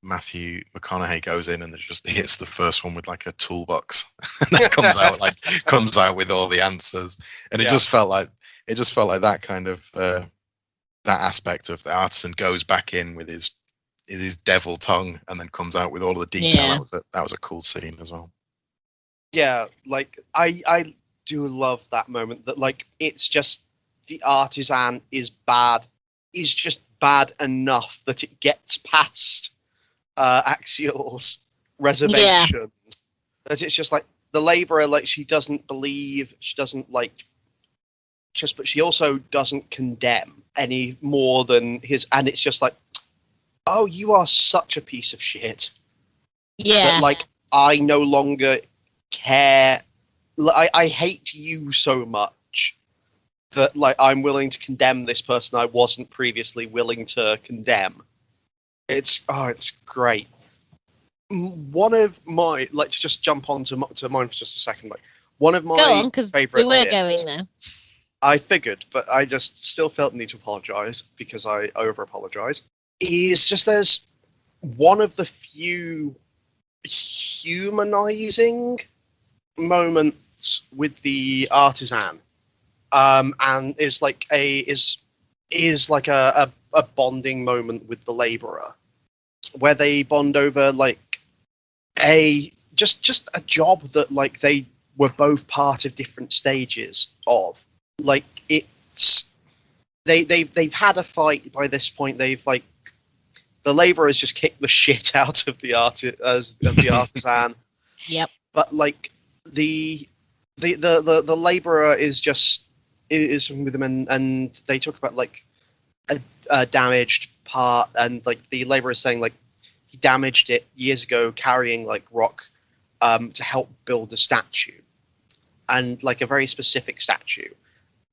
Matthew McConaughey goes in and just hits the first one with like a toolbox, and then comes out with all the answers, and it just felt like that kind of that aspect of the Artisan goes back in with his devil tongue, and then comes out with all of the detail. Yeah. That was a cool scene as well. Yeah, like I do love that moment that like it's just the Artisan is just bad enough that it gets past Axial's reservations. Yeah. That it's just like the Labourer, like she doesn't believe, she doesn't like but she also doesn't condemn any more than his, and it's just like, oh, you are such a piece of shit. Yeah. That, like, I no longer care. I hate you so much that like I'm willing to condemn this person I wasn't previously willing to condemn. It's great. One of my, let's just jump on to mine for just a second. Like one of my favorite. We were going there. I figured, but I just still felt the need to apologize because I over apologize. Is just there's one of the few humanizing moments with the Artisan, and is like a bonding moment with the Labourer, where they bond over like just a job that like they were both part of different stages of. Like it's they've had a fight by this point. They've like the Labourer has just kicked the shit out of the Artisan. Yep. But like the Labourer is with them, and they talk about like a damaged part, and like the Labourer is saying like he damaged it years ago carrying like rock to help build a statue, and like a very specific statue.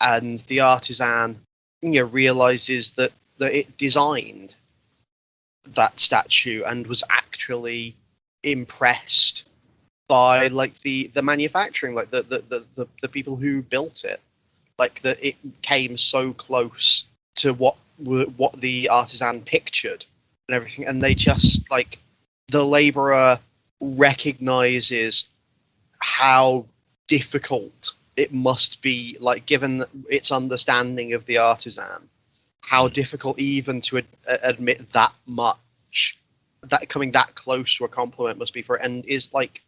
And the Artisan, realizes that it designed that statue and was actually impressed by like the manufacturing, like the people who built it, like that it came so close to what the artisan pictured and everything, and they just like the laborer recognizes how difficult it must be, like given its understanding of the artisan, how difficult even to admit that much, that coming that close to a compliment must be for it, and is like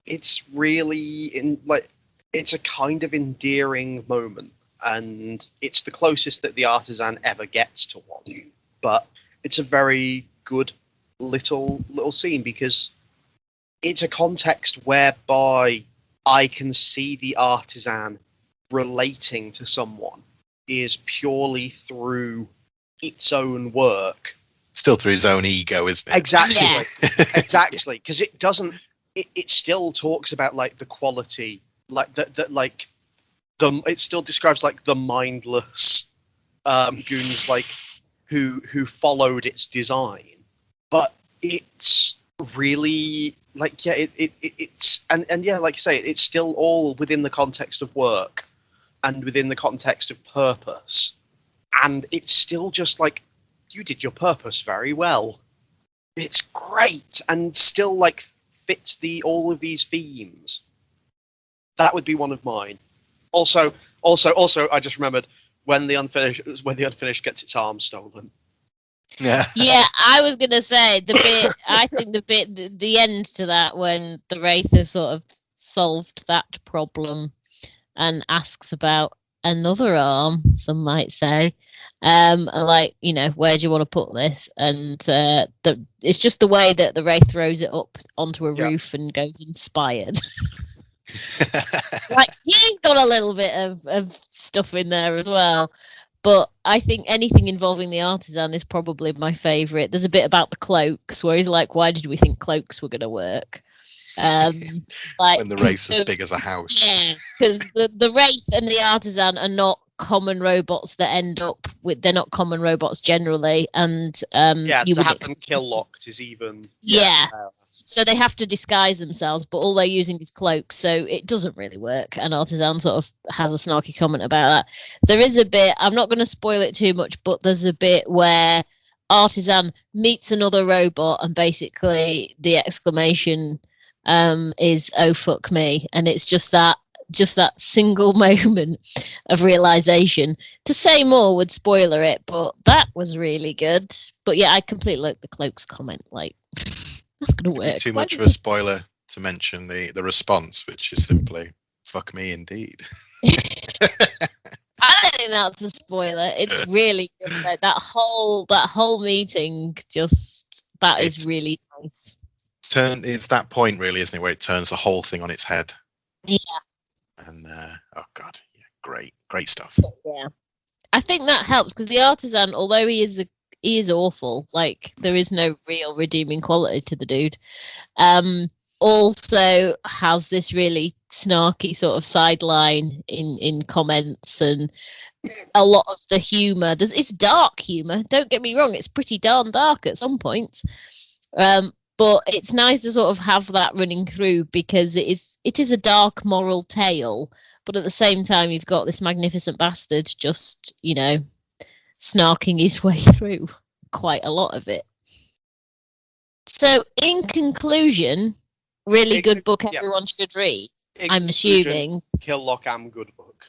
it's really it's a kind of endearing moment, and it's the closest that the artisan ever gets to one, but it's a very good little scene because it's a context whereby I can see the artisan relating to someone is purely through its own work. Still through his own ego, isn't it? Exactly. Yeah. Exactly. Because it doesn't, it still talks about like the quality, like that like it still describes like the mindless goons like who followed its design. But it's really like, yeah, it's and yeah, like you say, it's still all within the context of work and within the context of purpose, and it's still just like, you did your purpose very well. It's great and still like fits all of these themes. That would be one of mine. Also, I just remembered when the Unfinished gets its arm stolen. Yeah. Yeah, I was gonna say the end to that, when the Wraith has sort of solved that problem and asks about another arm, some might say, like, you know, where do you want to put this? And it's just the way that the Wraith throws it up onto a roof and goes inspired. Like, he's got a little bit of stuff in there as well. But I think anything involving the artisan is probably my favourite. There's a bit about the cloaks where he's like, why did we think cloaks were going to work? Like, when the Wraith's as big as a house. Yeah, because the Wraith and the artisan are not common robots that end up with, they're not common robots generally, and to have them kill locked is even so they have to disguise themselves, but all they're using is cloaks, so it doesn't really work. And artisan sort of has a snarky comment about that. There is a bit, I'm not going to spoil it too much, but there's a bit where artisan meets another robot and basically the exclamation is "oh fuck me," and it's just that single moment of realization. To say more would spoiler it, but that was really good. But yeah, I completely like the cloaks comment. Like, that's gonna work. Too much of a spoiler to mention the response, which is simply "fuck me indeed." I don't think that's a spoiler. It's really good. Like, that whole meeting, just is really nice. It's that point, really, isn't it, where it turns the whole thing on its head. Yeah. And oh god, yeah, great stuff. Yeah, I think that helps because the artisan, although he is awful, like, there is no real redeeming quality to the dude. Also has this really snarky sort of sideline in comments, and a lot of the humor. It's dark humor. Don't get me wrong; it's pretty darn dark at some points. But it's nice to sort of have that running through because it is a dark moral tale, but at the same time you've got this magnificent bastard just, you know, snarking his way through quite a lot of it. So in conclusion, really good book everyone should read. I'm assuming. Kill Lock Am good book.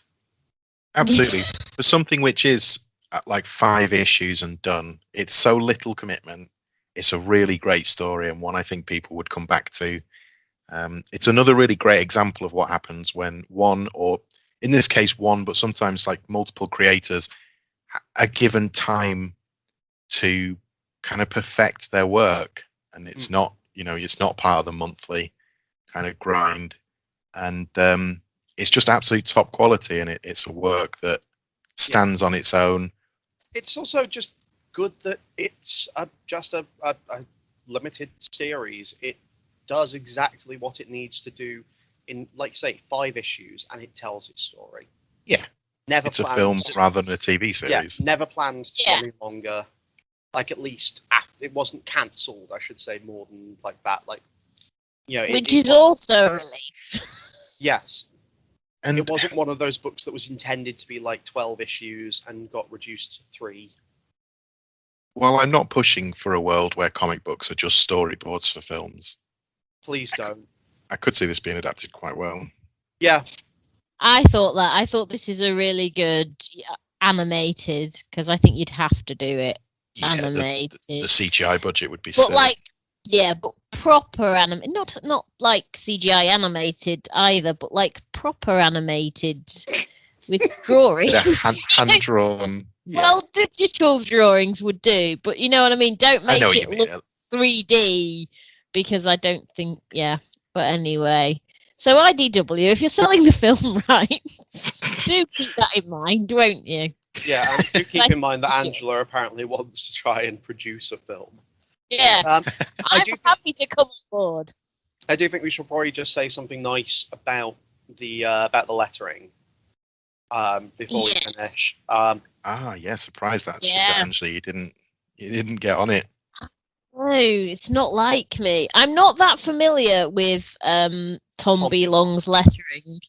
Absolutely. For something which is like 5 issues and done, it's so little commitment. It's a really great story, and one I think people would come back to. It's another really great example of what happens when one, or in this case one, but sometimes like multiple creators are given time to kind of perfect their work, and it's not, you know, it's not part of the monthly kind of grind, and it's just absolute top quality, and it's a work that stands on its own. It's also just good that it's just a limited series. It does exactly what it needs to do in, like, say, 5 issues, and it tells its story. Yeah, it's a film rather than a TV series. Yeah, never planned to go any longer. Like, at least it wasn't cancelled, I should say, more than like that. Like, which is also a relief. Yes. And it wasn't one of those books that was intended to be like 12 issues and got reduced to 3. Well, I'm not pushing for a world where comic books are just storyboards for films. Please don't. I could see this being adapted quite well. Yeah. I thought this is a really good animated, because I think you'd have to do it animated. The CGI budget would be but silly. but proper not like CGI animated either, but like proper animated with drawings. hand drawn. Well, digital drawings would do, but you know what I mean. Don't make it look 3D, because I don't think. Yeah, but anyway. So IDW, if you're selling the film rights, do keep that in mind, won't you? Yeah, and do keep in mind that Angela apparently wants to try and produce a film. Yeah, I'm happy to come on board. I do think we should probably just say something nice about the lettering before we finish. Surprised actually that Angela, you didn't get on it. No, it's not like me. I'm not that familiar with Tom B. Long's lettering.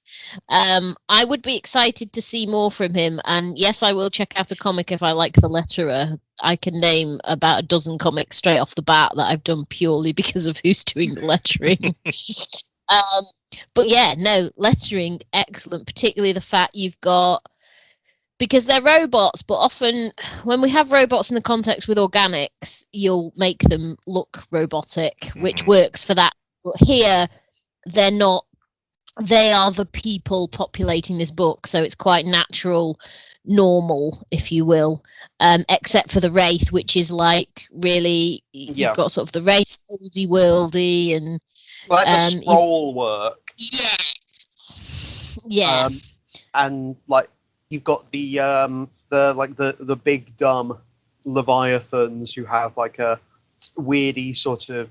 I would be excited to see more from him, and yes, I will check out a comic if I like the letterer. I can name about a dozen comics straight off the bat that I've done purely because of who's doing the lettering. But yeah, no, lettering, excellent, particularly the fact you've got, because they're robots, but often when we have robots in the context with organics, you'll make them look robotic, which works for that. But here, they're not. They are the people populating this book, so it's quite natural, normal, if you will, except for the Wraith, which is like really, you've got sort of the Wraith, oldie-worldy, and like the scroll work. Yes. Yeah. And like you've got the big dumb Leviathans who have like a weirdy sort of,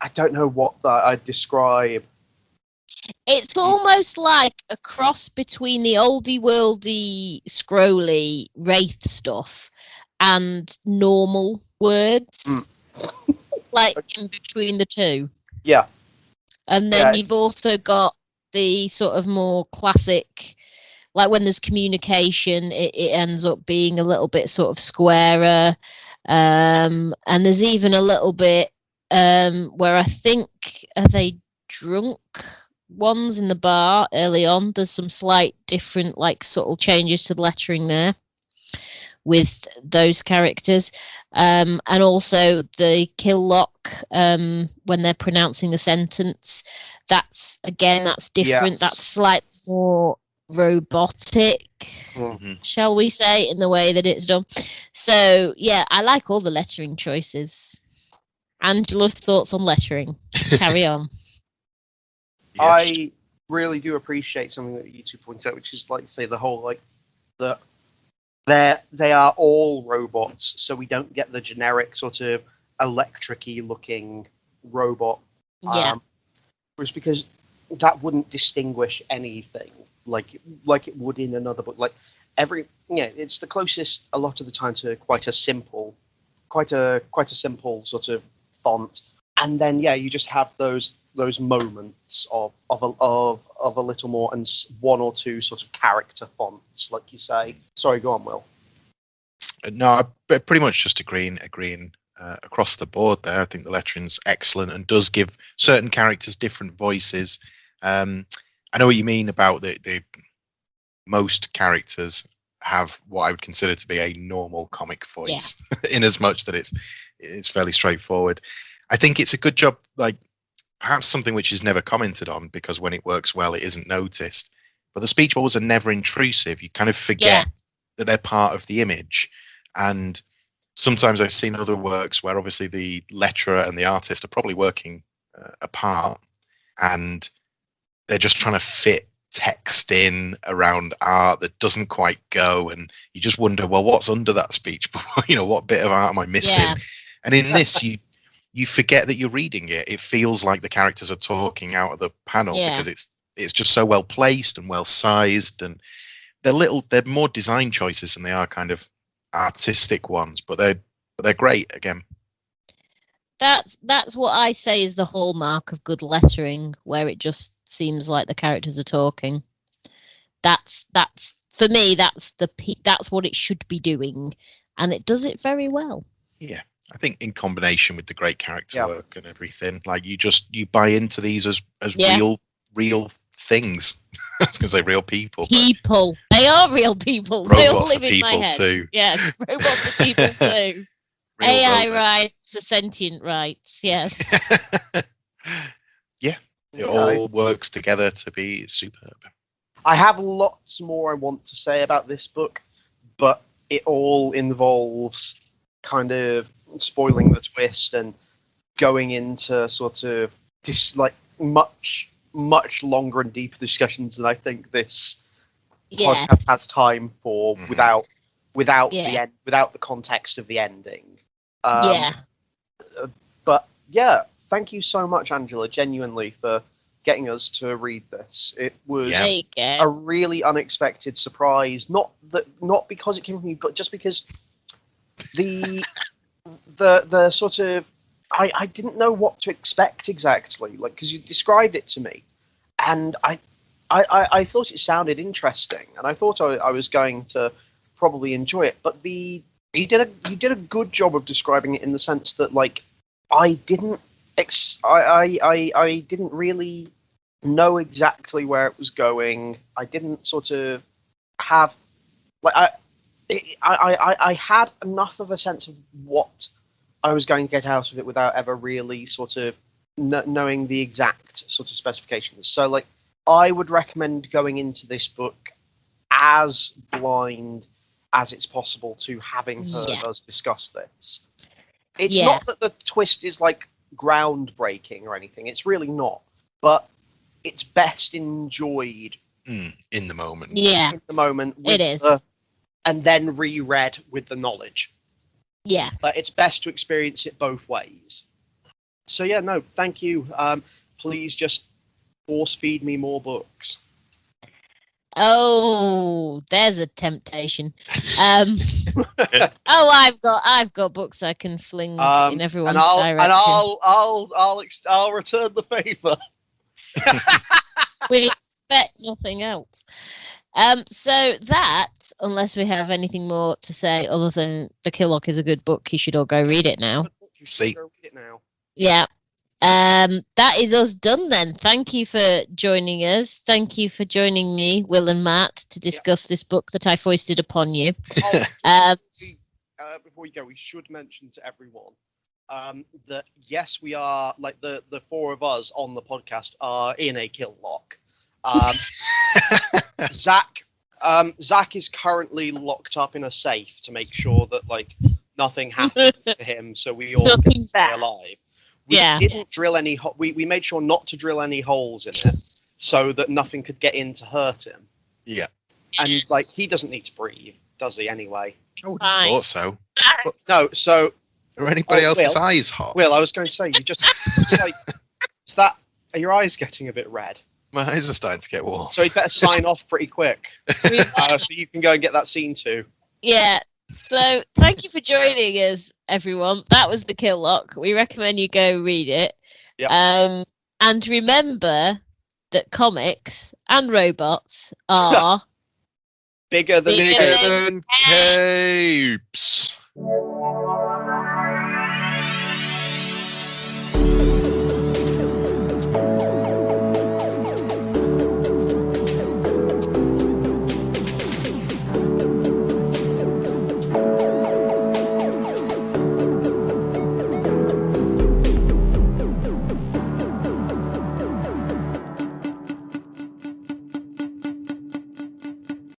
I don't know what that I'd describe. It's almost like a cross between the oldie worldy scrolly Wraith stuff and normal words. Like in between the two. Yeah. And then you've also got the sort of more classic, like when there's communication, it ends up being a little bit sort of squarer. And there's even a little bit where I think, are they drunk ones in the bar early on? There's some slight different, like, subtle changes to the lettering there with those characters. And also the kill lock when they're pronouncing the sentence. That's different. Yes. That's slightly more robotic, shall we say, in the way that it's done. So yeah, I like all the lettering choices. Angela's thoughts on lettering. Carry on. Yes. I really do appreciate something that you two point out, which is, like, say, the whole, like, they are all robots, so we don't get the generic sort of electric-y looking robot. Yeah. Was because that wouldn't distinguish anything like it would in another book. Like it's the closest a lot of the time to quite a simple sort of font. And then you just have those moments of a little more and one or two sort of character fonts, like you say. Sorry, go on, Will. No, I pretty much just agreeing across the board there. I think the lettering's excellent and does give certain characters different voices. I know what you mean about the most characters have what I would consider to be a normal comic voice, in as much that it's fairly straightforward. I think it's a good job, like perhaps something which is never commented on, because when it works well, it isn't noticed. But the speech bubbles are never intrusive. You kind of forget that they're part of the image. And sometimes I've seen other works where obviously the letterer and the artist are probably working apart, and they're just trying to fit text in around art that doesn't quite go, and you just wonder, well, what's under that speech? What bit of art am I missing? Yeah. And in this, you forget that you're reading it. It feels like the characters are talking out of the panel because it's just so well placed and well sized, and they're more design choices than they are kind of artistic ones, but they're great again. That's what I say is the hallmark of good lettering, where it just seems like the characters are talking. That's for me. That's what it should be doing, and it does it very well. Yeah, I think in combination with the great character work and everything, like you buy into these as real things. I was going to say real people. People, they are real people. Robots they all live in my head. Too. Yeah, robots are people too. AI rights are sentient rights. Yes. Yeah, it all works together to be superb. I have lots more I want to say about this book, but it all involves kind of spoiling the twist and going into sort of this like much longer and deeper discussions than I think this podcast has time for without the end, without the context of the ending. But yeah, thank you so much, Angela, genuinely, for getting us to read this. It was a really unexpected surprise. Not because it came from you, but just because the sort of I didn't know what to expect exactly, like, because you described it to me, and I thought it sounded interesting, and I thought I was going to probably enjoy it. But you did a good job of describing it in the sense that, like, I didn't really know exactly where it was going. I didn't sort of have I had enough of a sense of what I was going to get out of it without ever really sort of knowing the exact sort of specifications. So, like, I would recommend going into this book as blind as it's possible to, having heard us discuss this. It's not that the twist is, like, groundbreaking or anything. It's really not. But it's best enjoyed in the moment. Yeah. In the moment. It is. And then reread with the knowledge. Yeah. But it's best to experience it both ways. So yeah, no, thank you. Please just force feed me more books. Oh, there's a temptation. I've got books I can fling in everyone's direction. And I'll return the favour. We expect nothing else. So that, unless we have anything more to say other than The Killock is a good book, you should all go read it now. Yeah. That is us done then. Thank you for joining us. Thank you for joining me, Will and Matt, to discuss this book that I foisted upon you. Before we go, we should mention to everyone that yes, we are, like, the four of us on the podcast are in a kill lock. Zach is currently locked up in a safe to make sure that, like, nothing happens to him, so we all stay alive. We didn't drill any. We made sure not to drill any holes in it, so that nothing could get in to hurt him. Yeah. And, like, he doesn't need to breathe, does he? Anyway. I thought so. But, no. So. Are anybody else's eyes hot? Will, I was going to say, you just like, are your eyes getting a bit red? My eyes are starting to get warm. So you better sign off pretty quick, so you can go and get that scene too. Yeah. So thank you for joining us, everyone. That was The Killock. We recommend you go read it. Yeah. And remember that comics and robots are bigger than capes.